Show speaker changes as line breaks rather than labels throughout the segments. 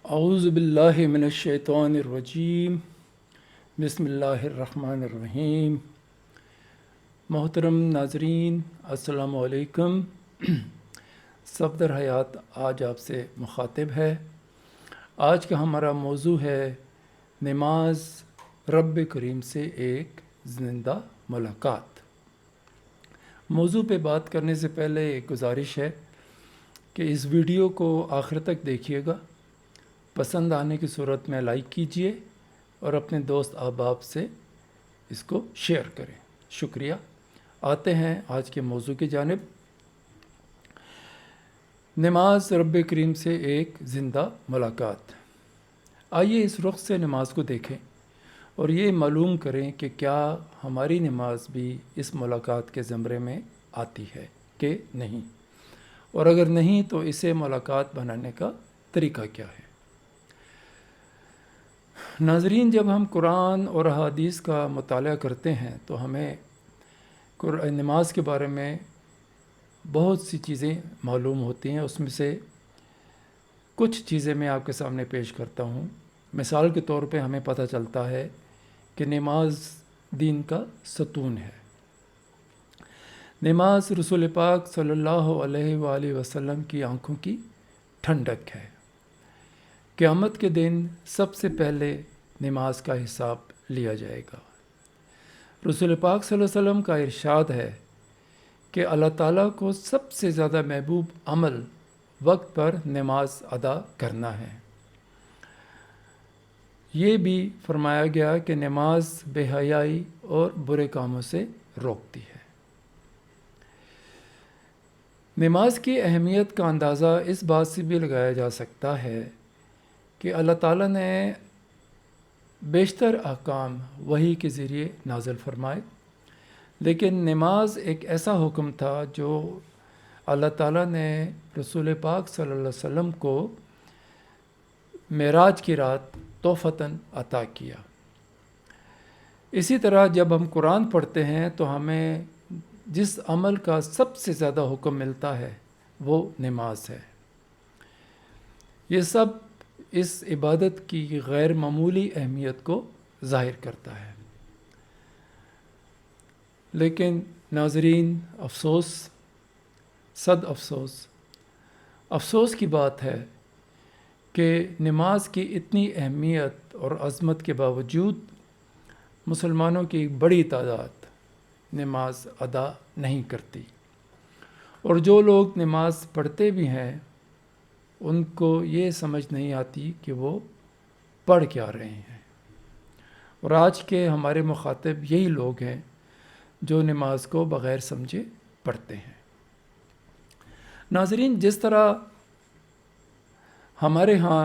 اعوذ باللہ من الشیطان الرجیم بسم اللہ الرحمن الرحیم۔ محترم ناظرین السلام علیکم۔ صفدر حیات آج آپ سے مخاطب ہے۔ آج کا ہمارا موضوع ہے نماز رب کریم سے ایک زندہ ملاقات۔ موضوع پہ بات کرنے سے پہلے ایک گزارش ہے کہ اس ویڈیو کو آخر تک دیکھیے گا، پسند آنے کی صورت میں لائک کیجئے اور اپنے دوست احباب سے اس کو شیئر کریں۔ شکریہ۔ آتے ہیں آج کے موضوع کی جانب۔ نماز رب کریم سے ایک زندہ ملاقات۔ آئیے اس رخ سے نماز کو دیکھیں اور یہ معلوم کریں کہ کیا ہماری نماز بھی اس ملاقات کے زمرے میں آتی ہے کہ نہیں، اور اگر نہیں تو اسے ملاقات بنانے کا طریقہ کیا ہے۔ ناظرین، جب ہم قرآن اور احادیث کا مطالعہ کرتے ہیں تو ہمیں نماز کے بارے میں بہت سی چیزیں معلوم ہوتی ہیں۔ اس میں سے کچھ چیزیں میں آپ کے سامنے پیش کرتا ہوں۔ مثال کے طور پہ ہمیں پتہ چلتا ہے کہ نماز دین کا ستون ہے۔ نماز رسول پاک صلی اللہ علیہ وآلہ وسلم کی آنکھوں کی ٹھنڈک ہے۔ قیامت کے دن سب سے پہلے نماز کا حساب لیا جائے گا۔ رسول پاک صلی اللہ علیہ وسلم کا ارشاد ہے کہ اللہ تعالیٰ کو سب سے زیادہ محبوب عمل وقت پر نماز ادا کرنا ہے۔ یہ بھی فرمایا گیا کہ نماز بے حیائی اور برے کاموں سے روکتی ہے۔ نماز کی اہمیت کا اندازہ اس بات سے بھی لگایا جا سکتا ہے کہ اللہ تعالیٰ نے بیشتر احکام وحی کے ذریعے نازل فرمائے، لیکن نماز ایک ایسا حکم تھا جو اللہ تعالیٰ نے رسول پاک صلی اللہ علیہ وسلم کو معراج کی رات تحفتاً عطا کیا۔ اسی طرح جب ہم قرآن پڑھتے ہیں تو ہمیں جس عمل کا سب سے زیادہ حکم ملتا ہے وہ نماز ہے۔ یہ سب اس عبادت کی غیر معمولی اہمیت کو ظاہر کرتا ہے۔ لیکن ناظرین، افسوس، صد افسوس، افسوس کی بات ہے کہ نماز کی اتنی اہمیت اور عظمت کے باوجود مسلمانوں کی ایک بڑی تعداد نماز ادا نہیں کرتی، اور جو لوگ نماز پڑھتے بھی ہیں ان کو یہ سمجھ نہیں آتی کہ وہ پڑھ کیا رہے ہیں۔ اور آج کے ہمارے مخاطب یہی لوگ ہیں جو نماز کو بغیر سمجھے پڑھتے ہیں۔ ناظرین، جس طرح ہمارے ہاں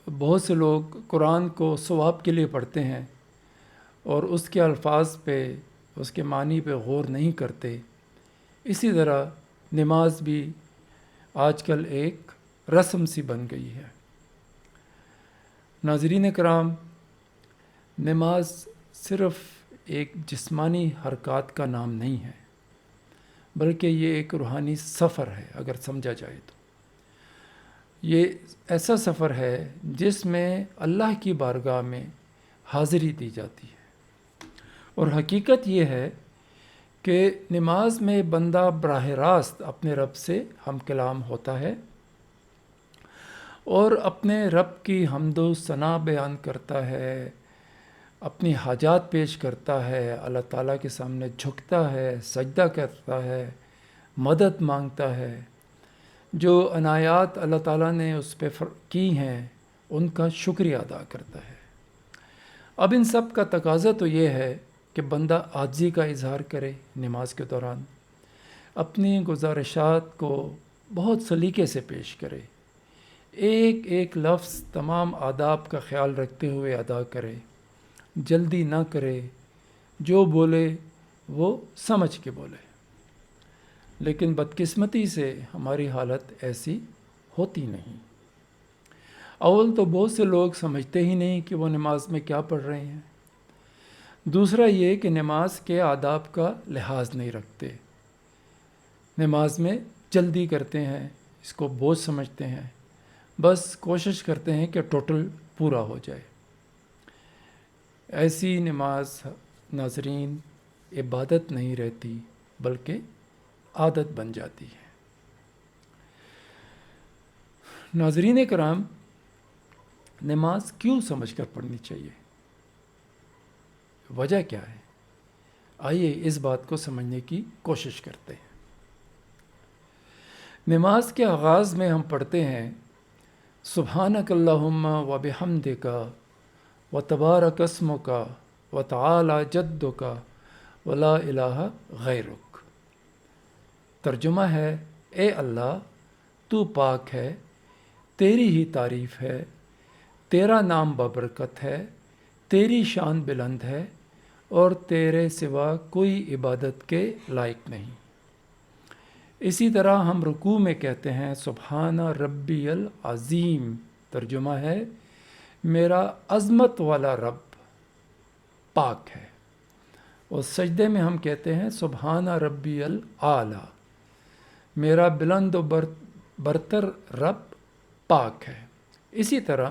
بہت سے لوگ قرآن کو ثواب کے لیے پڑھتے ہیں اور اس کے الفاظ پہ، اس کے معنی پہ غور نہیں کرتے، اسی طرح نماز بھی آج کل ایک رسم سی بن گئی ہے۔ ناظرین کرام، نماز صرف ایک جسمانی حرکات کا نام نہیں ہے، بلکہ یہ ایک روحانی سفر ہے۔ اگر سمجھا جائے تو یہ ایسا سفر ہے جس میں اللہ کی بارگاہ میں حاضری دی جاتی ہے، اور حقیقت یہ ہے کہ نماز میں بندہ براہ راست اپنے رب سے ہم کلام ہوتا ہے اور اپنے رب کی حمد و ثنا بیان کرتا ہے، اپنی حاجات پیش کرتا ہے، اللہ تعالیٰ کے سامنے جھکتا ہے، سجدہ کرتا ہے، مدد مانگتا ہے، جو عنایات اللہ تعالیٰ نے اس پہ کی ہیں ان کا شکریہ ادا کرتا ہے۔ اب ان سب کا تقاضا تو یہ ہے کہ بندہ عاجزی کا اظہار کرے نماز کے دوران، اپنی گزارشات کو بہت سلیقے سے پیش کرے، ایک ایک لفظ تمام آداب کا خیال رکھتے ہوئے ادا کرے، جلدی نہ کرے، جو بولے وہ سمجھ کے بولے۔ لیکن بدقسمتی سے ہماری حالت ایسی ہوتی نہیں۔ اول تو بہت سے لوگ سمجھتے ہی نہیں کہ وہ نماز میں کیا پڑھ رہے ہیں۔ دوسرا یہ کہ نماز کے آداب کا لحاظ نہیں رکھتے، نماز میں جلدی کرتے ہیں، اس کو بوجھ سمجھتے ہیں، بس کوشش کرتے ہیں کہ ٹوٹل پورا ہو جائے۔ ایسی نماز ناظرین عبادت نہیں رہتی بلکہ عادت بن جاتی ہے۔ ناظرین کرام، نماز کیوں سمجھ کر پڑھنی چاہیے؟ وجہ کیا ہے؟ آئیے اس بات کو سمجھنے کی کوشش کرتے ہیں۔ نماز کے آغاز میں ہم پڑھتے ہیں سبحانک اللہم و بحمدک و تبارک اسمک و تعالی جدک و لا الہ غیرک۔ ترجمہ ہے، اے اللہ تو پاک ہے، تیری ہی تعریف ہے، تیرا نام بابرکت ہے، تیری شان بلند ہے اور تیرے سوا کوئی عبادت کے لائق نہیں۔ اسی طرح ہم رکوع میں کہتے ہیں سبحان ربی العظیم، ترجمہ ہے میرا عظمت والا رب پاک ہے۔ اور سجدے میں ہم کہتے ہیں سبحان ربی الاعلی، میرا بلند و برتر رب پاک ہے۔ اسی طرح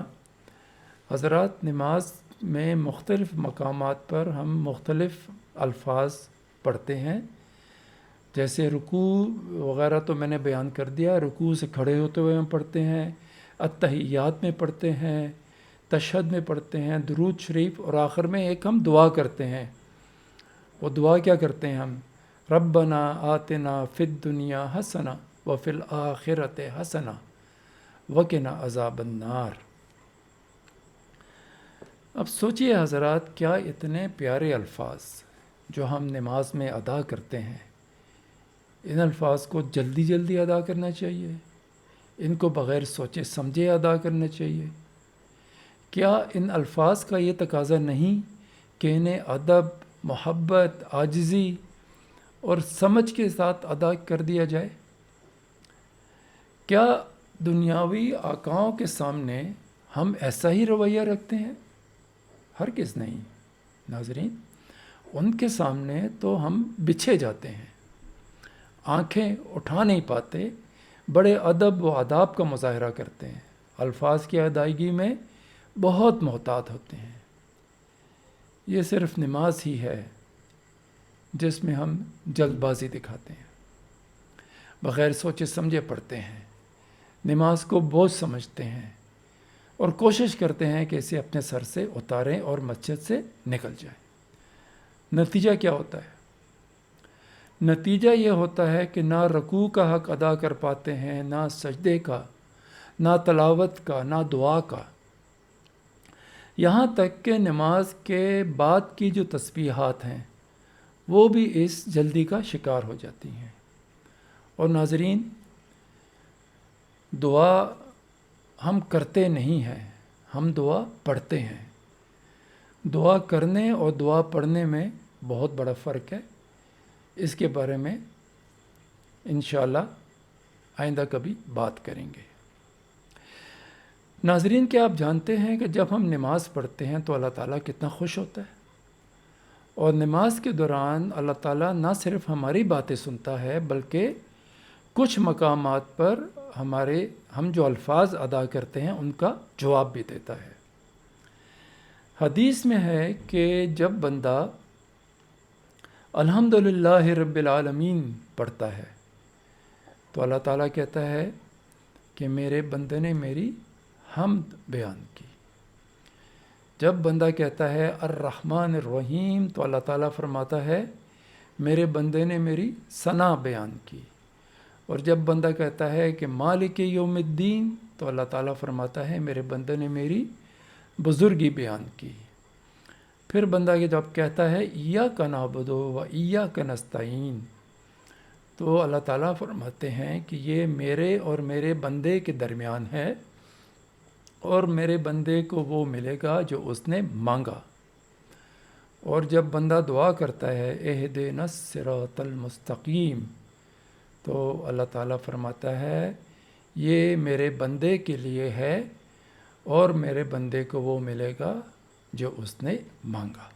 حضرات نماز میں مختلف مقامات پر ہم مختلف الفاظ پڑھتے ہیں، جیسے رکوع وغیرہ تو میں نے بیان کر دیا، رکوع سے کھڑے ہوتے ہوئے ہم پڑھتے ہیں، اتحیات میں پڑھتے ہیں، تشہد میں پڑھتے ہیں، درود شریف، اور آخر میں ایک ہم دعا کرتے ہیں۔ وہ دعا کیا کرتے ہیں ہم؟ ربنا آتنا فی الدنیا حسنہ وفی الآخرۃ حسنہ وقنا عذاب النار۔ اب سوچئے حضرات، کیا اتنے پیارے الفاظ جو ہم نماز میں ادا کرتے ہیں، ان الفاظ کو جلدی جلدی ادا کرنا چاہیے؟ ان کو بغیر سوچے سمجھے ادا کرنا چاہیے؟ کیا ان الفاظ کا یہ تقاضا نہیں کہ انہیں ادب، محبت، عاجزی اور سمجھ کے ساتھ ادا کر دیا جائے؟ کیا دنیاوی آقاؤں کے سامنے ہم ایسا ہی رویہ رکھتے ہیں؟ ہرگز نہیں ناظرین، ان کے سامنے تو ہم بچھے جاتے ہیں، آنکھیں اٹھا نہیں پاتے، بڑے ادب و آداب کا مظاہرہ کرتے ہیں، الفاظ کی ادائیگی میں بہت محتاط ہوتے ہیں۔ یہ صرف نماز ہی ہے جس میں ہم جلد بازی دکھاتے ہیں، بغیر سوچے سمجھے پڑھتے ہیں، نماز کو بوجھ سمجھتے ہیں اور کوشش کرتے ہیں کہ اسے اپنے سر سے اتاریں اور مسجد سے نکل جائیں۔ نتیجہ کیا ہوتا ہے؟ نتیجہ یہ ہوتا ہے کہ نہ رکوع کا حق ادا کر پاتے ہیں، نہ سجدے کا، نہ تلاوت کا، نہ دعا کا۔ یہاں تک کہ نماز کے بعد کی جو تسبیحات ہیں وہ بھی اس جلدی کا شکار ہو جاتی ہیں۔ اور ناظرین، دعا ہم کرتے نہیں ہیں، ہم دعا پڑھتے ہیں۔ دعا کرنے اور دعا پڑھنے میں بہت بڑا فرق ہے، اس کے بارے میں انشاءاللہ آئندہ کبھی بات کریں گے۔ ناظرین، کیا آپ جانتے ہیں کہ جب ہم نماز پڑھتے ہیں تو اللہ تعالیٰ کتنا خوش ہوتا ہے؟ اور نماز کے دوران اللہ تعالیٰ نہ صرف ہماری باتیں سنتا ہے بلکہ کچھ مقامات پر ہم جو الفاظ ادا کرتے ہیں ان کا جواب بھی دیتا ہے۔ حدیث میں ہے کہ جب بندہ الحمدللہ رب العالمین پڑھتا ہے تو اللہ تعالیٰ کہتا ہے کہ میرے بندے نے میری حمد بیان کی۔ جب بندہ کہتا ہے الرحمن الرحیم تو اللہ تعالیٰ فرماتا ہے میرے بندے نے میری ثنا بیان کی۔ اور جب بندہ کہتا ہے کہ مالک یوم الدین تو اللہ تعالیٰ فرماتا ہے میرے بندے نے میری بزرگی بیان کی۔ پھر بندہ جب کہتا ہے ایاک نعبد و ایاک نستعین تو اللہ تعالیٰ فرماتے ہیں کہ یہ میرے اور میرے بندے کے درمیان ہے اور میرے بندے کو وہ ملے گا جو اس نے مانگا۔ اور جب بندہ دعا کرتا ہے اہدنا الصراط المستقیم تو اللہ تعالیٰ فرماتا ہے یہ میرے بندے کے لیے ہے اور میرے بندے کو وہ ملے گا جو اس نے مانگا۔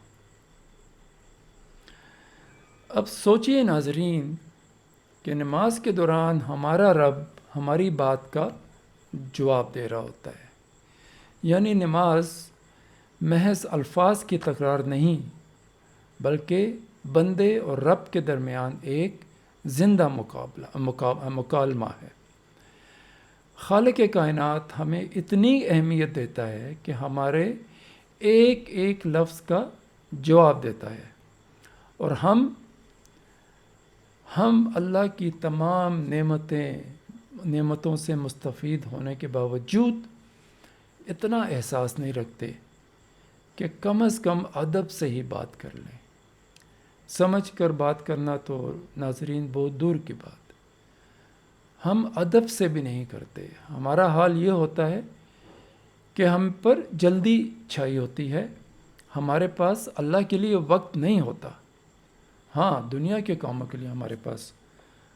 اب سوچئے ناظرین کہ نماز کے دوران ہمارا رب ہماری بات کا جواب دے رہا ہوتا ہے. یعنی نماز محض الفاظ کی تکرار نہیں، بلکہ بندے اور رب کے درمیان ایک زندہ مکالمہ ہے. خالق کائنات ہمیں اتنی اہمیت دیتا ہے کہ ہمارے ایک ایک لفظ کا جواب دیتا ہے، اور ہم اللہ کی تمام نعمتوں سے مستفید ہونے کے باوجود اتنا احساس نہیں رکھتے کہ کم از کم ادب سے ہی بات کر لیں. سمجھ کر بات کرنا تو ناظرین بہت دور کی بات، ہم ادب سے بھی نہیں کرتے. ہمارا حال یہ ہوتا ہے کہ ہم پر جلدی چھائی ہوتی ہے، ہمارے پاس اللہ کے لیے وقت نہیں ہوتا. ہاں، دنیا کے کاموں کے لیے ہمارے پاس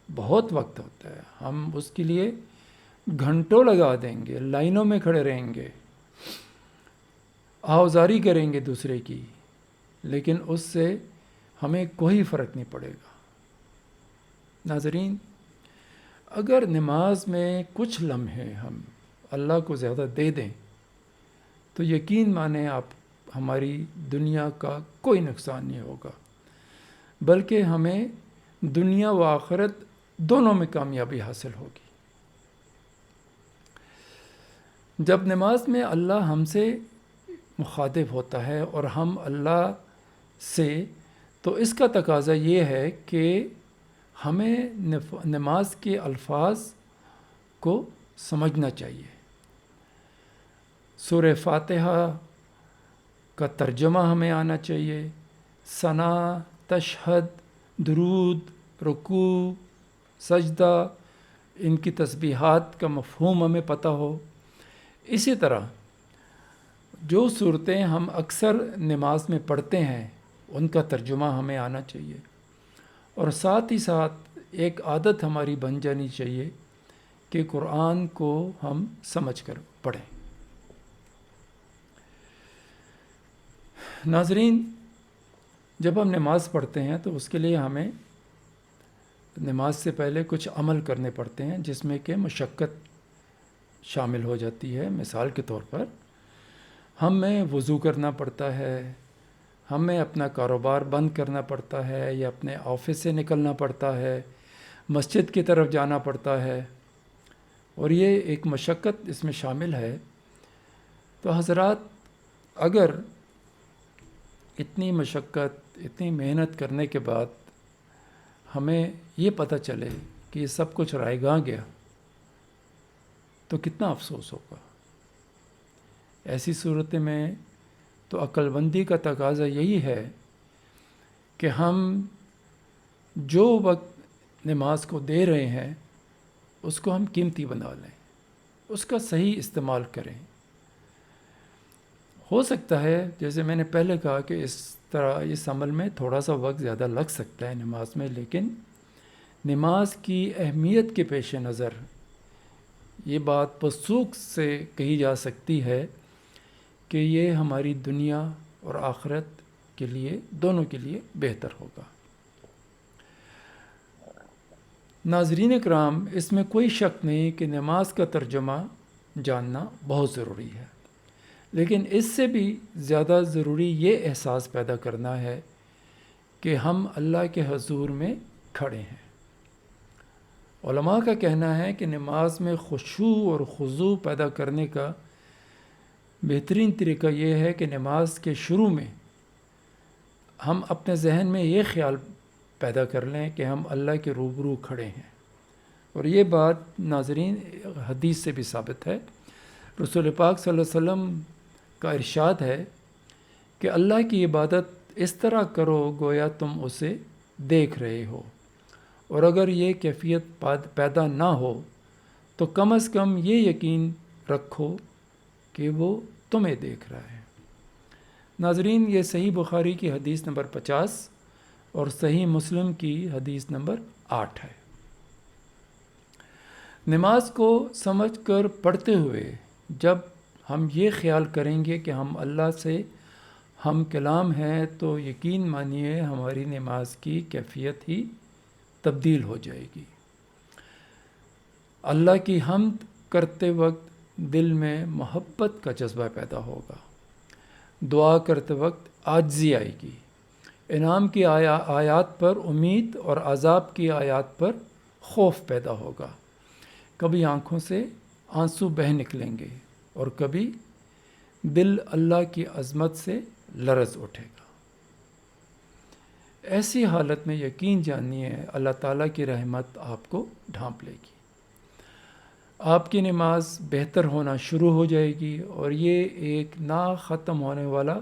بہت وقت ہوتا ہے، ہم اس کے لیے گھنٹوں لگا دیں گے، لائنوں میں کھڑے رہیں گے، آوازاری کریں گے دوسرے کی، لیکن اس سے ہمیں کوئی فرق نہیں پڑے گا. ناظرین، اگر نماز میں کچھ لمحے ہم اللہ کو زیادہ دے دیں تو یقین مانیں آپ، ہماری دنیا کا کوئی نقصان نہیں ہوگا، بلکہ ہمیں دنیا و آخرت دونوں میں کامیابی حاصل ہوگی. جب نماز میں اللہ ہم سے مخاطب ہوتا ہے اور ہم اللہ سے، تو اس کا تقاضا یہ ہے کہ ہمیں نماز کے الفاظ کو سمجھنا چاہیے. سورہ فاتحہ کا ترجمہ ہمیں آنا چاہیے، ثنا، تشہد، درود، رکوع، سجدہ، ان کی تسبیحات کا مفہوم ہمیں پتہ ہو. اسی طرح جو صورتیں ہم اکثر نماز میں پڑھتے ہیں ان کا ترجمہ ہمیں آنا چاہیے، اور ساتھ ہی ساتھ ایک عادت ہماری بن جانی چاہیے کہ قرآن کو ہم سمجھ کر پڑھیں. ناظرین، جب ہم نماز پڑھتے ہیں تو اس کے لیے ہمیں نماز سے پہلے کچھ عمل کرنے پڑتے ہیں جس میں کہ مشقت شامل ہو جاتی ہے. مثال کے طور پر ہمیں وضو کرنا پڑتا ہے، ہمیں اپنا کاروبار بند کرنا پڑتا ہے، یا اپنے آفس سے نکلنا پڑتا ہے، مسجد کی طرف جانا پڑتا ہے، اور یہ ایک مشقت اس میں شامل ہے. تو حضرات، اگر اتنی مشقت، اتنی محنت کرنے کے بعد ہمیں یہ پتہ چلے کہ یہ سب کچھ رائے گاں گیا تو کتنا افسوس ہوگا. ایسی صورت میں تو عقل بندی کا تقاضا یہی ہے کہ ہم جو وقت نماز کو دے رہے ہیں اس کو ہم قیمتی بنا لیں، اس کا صحیح استعمال کریں. ہو سکتا ہے جیسے میں نے پہلے کہا کہ اس عمل میں تھوڑا سا وقت زیادہ لگ سکتا ہے نماز میں، لیکن نماز کی اہمیت کے پیش نظر یہ بات وثوق سے کہی جا سکتی ہے کہ یہ ہماری دنیا اور آخرت کے لیے، دونوں کے لیے بہتر ہوگا. ناظرین اکرام، اس میں کوئی شک نہیں کہ نماز کا ترجمہ جاننا بہت ضروری ہے، لیکن اس سے بھی زیادہ ضروری یہ احساس پیدا کرنا ہے کہ ہم اللہ کے حضور میں کھڑے ہیں. علماء کا کہنا ہے کہ نماز میں خشوع اور خضوع پیدا کرنے کا بہترین طریقہ یہ ہے کہ نماز کے شروع میں ہم اپنے ذہن میں یہ خیال پیدا کر لیں کہ ہم اللہ کے روبرو کھڑے ہیں. اور یہ بات ناظرین حدیث سے بھی ثابت ہے. رسول پاک صلی اللہ علیہ وسلم کا ارشاد ہے کہ اللہ کی عبادت اس طرح کرو گویا تم اسے دیکھ رہے ہو، اور اگر یہ کیفیت پیدا نہ ہو تو کم از کم یہ یقین رکھو کہ وہ تمہیں دیکھ رہا ہے. ناظرین، یہ صحیح بخاری کی حدیث نمبر 50 اور صحیح مسلم کی حدیث نمبر 8 ہے. نماز کو سمجھ کر پڑھتے ہوئے جب ہم یہ خیال کریں گے کہ ہم اللہ سے ہم کلام ہیں تو یقین مانیے ہماری نماز کی کیفیت ہی تبدیل ہو جائے گی. اللہ کی حمد کرتے وقت دل میں محبت کا جذبہ پیدا ہوگا، دعا کرتے وقت عاجزی آئے گی، انعام کی آیات پر امید اور عذاب کی آیات پر خوف پیدا ہوگا، کبھی آنکھوں سے آنسو بہہ نکلیں گے اور کبھی دل اللہ کی عظمت سے لرز اٹھے گا۔ ایسی حالت میں یقین جانیے اللہ تعالیٰ کی رحمت آپ کو ڈھانپ لے گی، آپ کی نماز بہتر ہونا شروع ہو جائے گی اور یہ ایک نہ ختم ہونے والا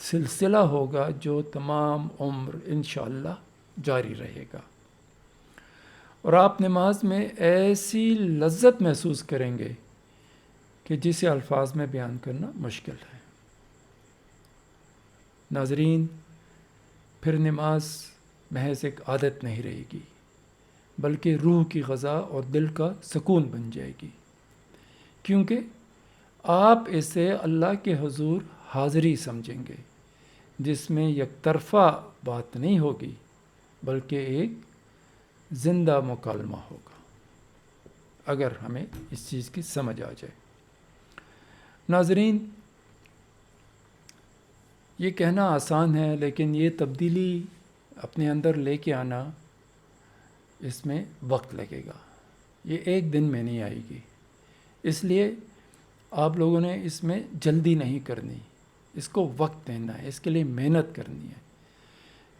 سلسلہ ہوگا جو تمام عمر انشاءاللہ جاری رہے گا، اور آپ نماز میں ایسی لذت محسوس کریں گے کہ جسے الفاظ میں بیان کرنا مشکل ہے۔ ناظرین، پھر نماز محض ایک عادت نہیں رہے گی بلکہ روح کی غذا اور دل کا سکون بن جائے گی، کیونکہ آپ اسے اللہ کے حضور حاضری سمجھیں گے جس میں یک طرفہ بات نہیں ہوگی بلکہ ایک زندہ مکالمہ ہوگا، اگر ہمیں اس چیز کی سمجھ آ جائے۔ ناظرین، یہ کہنا آسان ہے لیکن یہ تبدیلی اپنے اندر لے کے آنا، اس میں وقت لگے گا، یہ ایک دن میں نہیں آئے گی، اس لیے آپ لوگوں نے اس میں جلدی نہیں کرنی، اس کو وقت دینا ہے، اس کے لیے محنت کرنی ہے،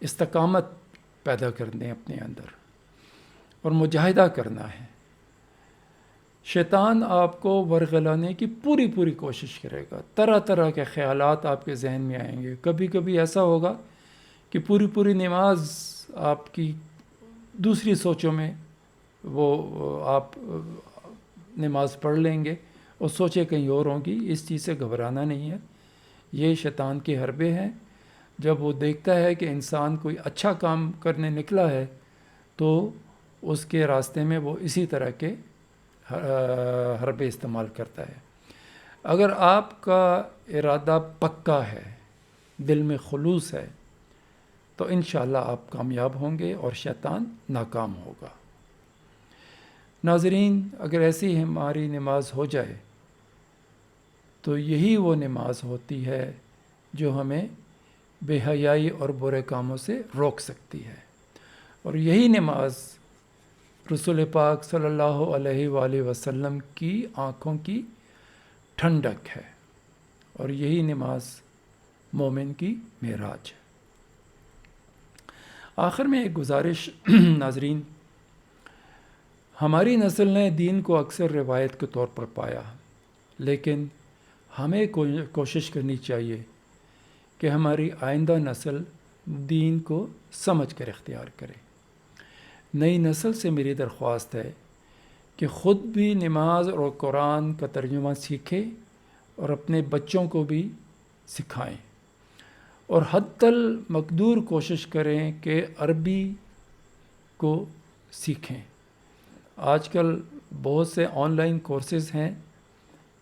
استقامت پیدا کرنے اپنے اندر اور مجاہدہ کرنا ہے۔ شیطان آپ کو ورغلانے کی پوری کوشش کرے گا، طرح طرح کے خیالات آپ کے ذہن میں آئیں گے، کبھی کبھی ایسا ہوگا کہ پوری نماز آپ کی دوسری سوچوں میں وہ آپ نماز پڑھ لیں گے اور سوچیں کہیں اور ہوں گی۔ اس چیز سے گھبرانا نہیں ہے، یہ شیطان کے حربے ہیں۔ جب وہ دیکھتا ہے کہ انسان کوئی اچھا کام کرنے نکلا ہے تو اس کے راستے میں وہ اسی طرح کے حربے استعمال کرتا ہے۔ اگر آپ کا ارادہ پکا ہے، دل میں خلوص ہے، تو انشاءاللہ آپ کامیاب ہوں گے اور شیطان ناکام ہوگا۔ ناظرین، اگر ایسی ہماری نماز ہو جائے تو یہی وہ نماز ہوتی ہے جو ہمیں بے حیائی اور برے کاموں سے روک سکتی ہے، اور یہی نماز رسول پاک صلی اللہ علیہ وآلہ وسلم کی آنکھوں کی ٹھنڈک ہے، اور یہی نماز مومن کی معراج ہے۔ آخر میں ایک گزارش ناظرین، ہماری نسل نے دین کو اکثر روایت کے طور پر پایا، لیکن ہمیں کوشش کرنی چاہیے کہ ہماری آئندہ نسل دین کو سمجھ کر اختیار کرے۔ نئی نسل سے میری درخواست ہے کہ خود بھی نماز اور قرآن کا ترجمہ سیکھے اور اپنے بچوں کو بھی سکھائیں، اور حتی المقدور کوشش کریں کہ عربی کو سیکھیں۔ آج کل بہت سے آن لائن کورسز ہیں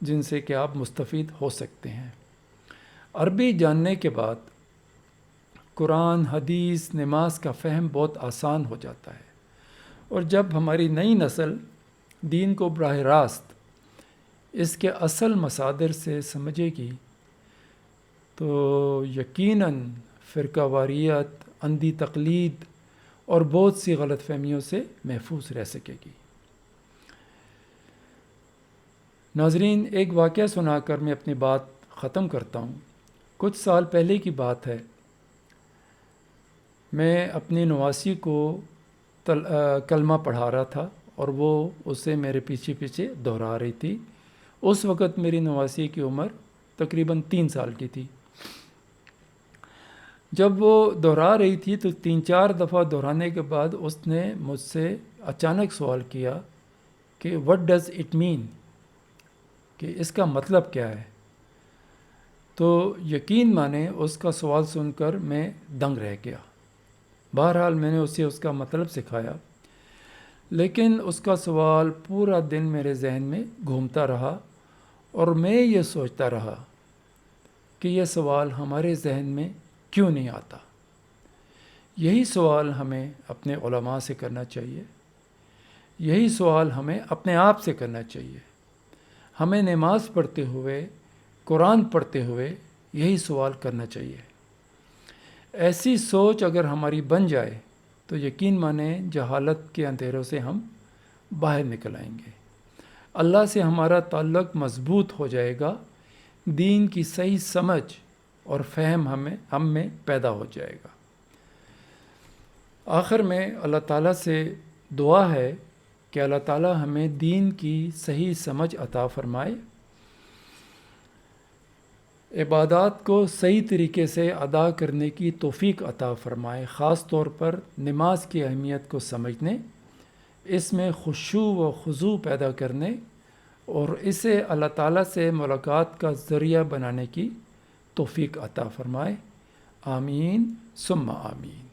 جن سے کہ آپ مستفید ہو سکتے ہیں۔ عربی جاننے کے بعد قرآن، حدیث، نماز کا فہم بہت آسان ہو جاتا ہے، اور جب ہماری نئی نسل دین کو براہ راست اس کے اصل مصادر سے سمجھے گی تو یقیناً فرقہ واریت، اندھی تقلید اور بہت سی غلط فہمیوں سے محفوظ رہ سکے گی۔ ناظرین، ایک واقعہ سنا کر میں اپنی بات ختم کرتا ہوں۔ کچھ سال پہلے کی بات ہے، میں اپنی نواسی کو کلمہ پڑھا رہا تھا اور وہ اسے میرے پیچھے دہرا رہی تھی۔ اس وقت میری نواسی کی عمر تقریباً 3 سال کی تھی۔ جب وہ دہرا رہی تھی تو 3-4 دفعہ دہرانے کے بعد اس نے مجھ سے اچانک سوال کیا کہ what does it mean، کہ اس کا مطلب کیا ہے۔ تو یقین مانیں اس کا سوال سن کر میں دنگ رہ گیا۔ بہرحال میں نے اسے اس کا مطلب سکھایا، لیکن اس کا سوال پورا دن میرے ذہن میں گھومتا رہا، اور میں یہ سوچتا رہا کہ یہ سوال ہمارے ذہن میں کیوں نہیں آتا۔ یہی سوال ہمیں اپنے علماء سے کرنا چاہیے، یہی سوال ہمیں اپنے آپ سے کرنا چاہیے ہمیں نماز پڑھتے ہوئے، قرآن پڑھتے ہوئے یہی سوال کرنا چاہیے۔ ایسی سوچ اگر ہماری بن جائے تو یقین مانیں جہالت کے اندھیروں سے ہم باہر نکل آئیں گے، اللہ سے ہمارا تعلق مضبوط ہو جائے گا، دین کی صحیح سمجھ اور فہم ہم میں پیدا ہو جائے گا۔ آخر میں اللہ تعالیٰ سے دعا ہے کہ اللہ تعالیٰ ہمیں دین کی صحیح سمجھ عطا فرمائے، عبادات کو صحیح طریقے سے ادا کرنے کی توفیق عطا فرمائے، خاص طور پر نماز کی اہمیت کو سمجھنے، اس میں خشوع و خضوع پیدا کرنے اور اسے اللہ تعالیٰ سے ملاقات کا ذریعہ بنانے کی توفیق عطا فرمائے۔ آمین ثم آمین۔